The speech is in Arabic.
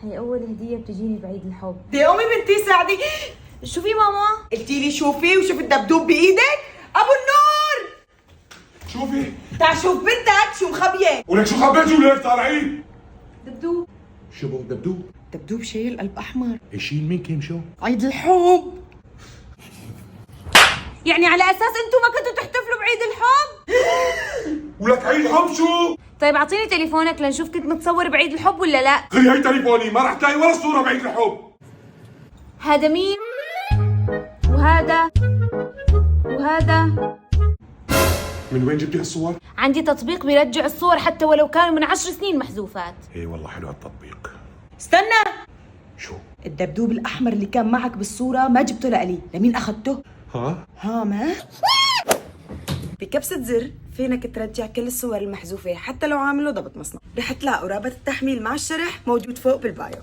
هي أول هدية بتجيني بعيد الحب. دي أمي بنتي ساعدي. شو في ماما؟ قلتي لي شوفي وشوف الدبدوب بإيدك. أبو النور شوفي تعال شوف بنتك شو مخبية. ولك شو خبيتي وليك طالعين؟ دبدوب. شو بو دبدوب؟ دبدوب شايل قلب أحمر. يشيل مين كيم شو؟ عيد الحب. يعني على أساس أنتم ما كنتوا تحتفلوا بعيد الحب؟ ولك عيد حب شو؟ طيب أعطيني تليفونك لنشوف كنت متصور بعيد الحب ولا لا. خلي هي تليفوني ما رح تلاقي ولا صورة بعيد الحب. هذا مين؟ وهذا وهذا. من وين جبتي هالصور؟ عندي تطبيق بيرجع الصور حتى ولو كانوا من 10 سنين محذوفات. ايه والله حلو هالتطبيق. استنى، شو؟ الدبدوب الأحمر اللي كان معك بالصورة ما جبته لإلي، لمين أخذته؟ ها؟ ما بكبسة زر فينك ترجع كل الصور المحذوفة حتى لو عامله ضبط مصنع. رح تلاقوا رابط التحميل مع الشرح موجود فوق بالبايو.